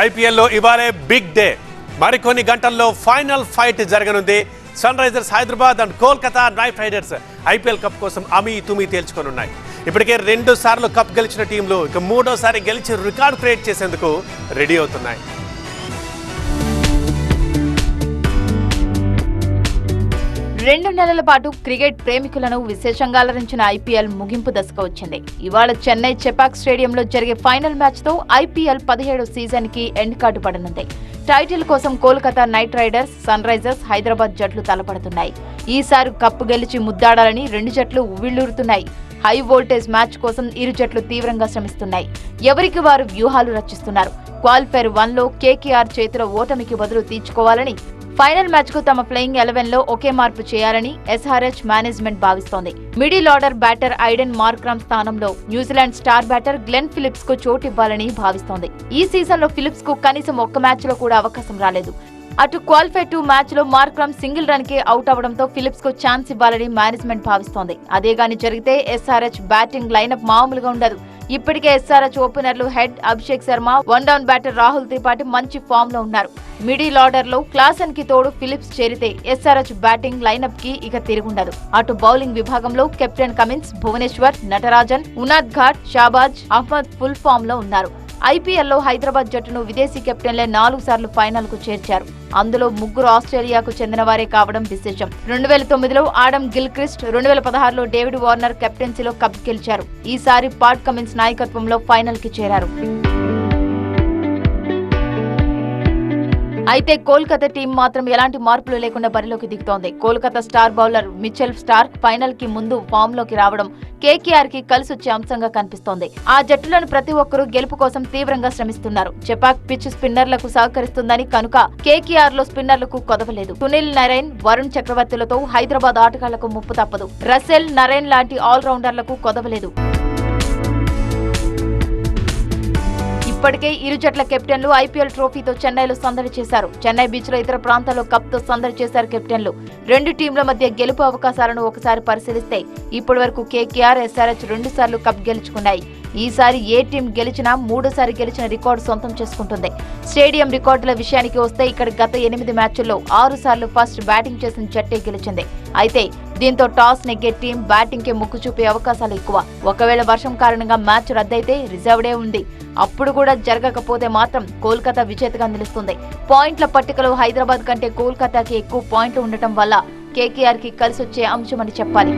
ఐపీఎల్లో ఇవాళే big day. మరికొన్ని గంటల్లో ఫైనల్ ఫైట్ జరగనుంది. Sunrisers Hyderabad and Kolkata Knight Riders IPL cup కోసం అమీ తుమి తేల్చుకోనున్నాయి. ఇప్పటికే 2 సార్లు కప్ గెలిచిన టీంలు ఇక 3వ గెలిచి రికార్డు క్రియేట్ చేసేందుకు రెడీ అవుతున్నాయి. రెండు నెలల పాటు క్రికెట్ ప్రేమికులను విశేషంగా అలరించిన ఐపీఎల్ ముగింపు దశకు వచ్చింది. ఇవాళ చెన్నై చెపాక్ స్టేడియంలో జరిగే ఫైనల్ మ్యాచ్ తో ఐపీఎల్ 17వ సీజన్ కి ఎండ్ కార్డు పడనుంది. టైటిల్ కోసం Kolkata Knight Riders, Sunrisers Hyderabad జట్లు తలపడుతున్నాయి. ఈసారి కప్పు గెలిచి ముద్దాడాలని 2 జట్లు ఉవ్విళ్లూరుతున్నాయి. హై వోల్టేజ్ మ్యాచ్ కోసం ఇరు జట్లు తీవ్రంగా శ్రమిస్తున్నాయి. ఎవరికి వారు వ్యూహాలు రచిస్తున్నారు. క్వాలిఫైర్ 1లో కేకేఆర్ చేతిలో ఓటమికి బదులు తీర్చుకోవాలని, ఫైనల్ మ్యాచ్ కు తమ ప్లేయింగ్ 11 లో ఒకే మార్పు చేయాలని ఎస్ఆర్హెచ్ మేనేజ్మెంట్ భావిస్తోంది. Middle order batter Aiden Markram స్థానంలో New Zealand star batter Glenn Phillips కు చోటివ్వాలని భావిస్తోంది. ఈ సీజన్ లో ఫిలిప్స్ కు కనీసం ఒక్క మ్యాచ్ లో కూడా అవకాశం రాలేదు. అటు క్వాలిఫై 2 మ్యాచ్ లో మార్క్రమ్ సింగిల్ రన్ కే అవుట్ అవడంతో ఫిలిప్స్ కు ఛాన్స్ ఇవ్వాలని మేనేజ్మెంట్ భావిస్తోంది. అదేగాని జరిగితే ఎస్ఆర్హెచ్ బ్యాటింగ్ లైనప్ మామూలుగా ఉండదు. ఇప్పటికే ఎస్ఆర్హెచ్ ఓపెనర్లు head Abhishek Sharma, 1 down batter Rahul Tripathi మంచి ఫామ్ లో ఉన్నారు. మిడిల్ ఆర్డర్ లో క్లాసన్ కి తోడు ఫిలిప్స్ చేరితే ఎస్ఆర్హెచ్ బ్యాటింగ్ లైనప్ కి ఇక తిరుగుండదు. అటు బౌలింగ్ విభాగంలో captain Cummins, Bhuvneshwar, Natarajan, Unadkat, Shahbaz Ahmed full form లో ఉన్నారు. ఐపీఎల్లో హైదరాబాద్ జట్టును విదేశీ కెప్టెన్లే 4 సార్లు ఫైనల్ కు చేర్చారు. అందులో 3 ఆస్ట్రేలియాకు చెందిన వారే కావడం విశేషం. 2009లో ఆడమ్ గిల్క్రిస్ట్, 2016లో డేవిడ్ వార్నర్ కెప్టెన్సీలో కప్ గెలిచారు. ఈసారి పాట్ కమిన్స్ నాయకత్వంలో ఫైనల్ కి చేరారు. అయితే కోల్కతా టీం మాత్రం ఎలాంటి మార్పులు లేకుండా బరిలోకి దిగుతోంది. Kolkata star bowler Mitchell Starc final కి ముందు ఫామ్ లోకి రావడం కేకేఆర్ కి కలిసొచ్చే అంశంగా కనిపిస్తోంది. ఆ జట్టులోని ప్రతి ఒక్కరూ గెలుపు కోసం తీవ్రంగా శ్రమిస్తున్నారు. చెపాక్ పిచ్ స్పిన్నర్లకు సహకరిస్తుందని కనుక కేకేఆర్ లో స్పిన్నర్లకు కొదవలేదు. సునీల్ నరైన్, వరుణ్ చక్రవర్తులతో హైదరాబాద్ ఆటగాళ్లకు ముప్పు తప్పదు. రసెల్, నరైన్ లాంటి ఆల్రౌండర్లకు కొదవలేదు. ఇప్పటికే ఇరు జట్ల కెప్టెన్లు ఐపీఎల్ ట్రోఫీతో చెన్నైలో సందడి చేశారు. చెన్నై బీచ్ లో ఇతర ప్రాంతాల్లో కప్ తో సందడి చేశారు కెప్టెన్లు. 2 టీంల మధ్య గెలుపు అవకాశాలను ఒకసారి పరిశీలిస్తే ఇప్పటి వరకు కేకేఆర్, ఎస్ఆర్హెచ్ 2 సార్లు కప్ గెలుచుకున్నాయి. ఈసారి ఏ టీం గెలిచినా 3వ గెలిచిన రికార్డు సొంతం చేసుకుంటుంది. స్టేడియం రికార్డుల విషయానికి వస్తే ఇక్కడ గత 8 మ్యాచ్ల్లో 6 సార్లు ఫస్ట్ బ్యాటింగ్ చేసిన జట్టే గెలిచింది. అయితే దీంతో టాస్ నెగ్గే టీం బ్యాటింగ్ కే మొగ్గు చూపే అవకాశాలు ఎక్కువ. ఒకవేళ వర్షం కారణంగా మ్యాచ్ రద్దయితే రిజర్వ్డే ఉంది. అప్పుడు కూడా జరగకపోతే మాత్రం కోల్కతా విజేతగా నిలుస్తుంది. పాయింట్ల పట్టికలో హైదరాబాద్ కంటే కోల్కతాకి ఎక్కువ పాయింట్లు ఉండటం వల్ల కేకేఆర్ కి కలిసొచ్చే అంశమని చెప్పాలి.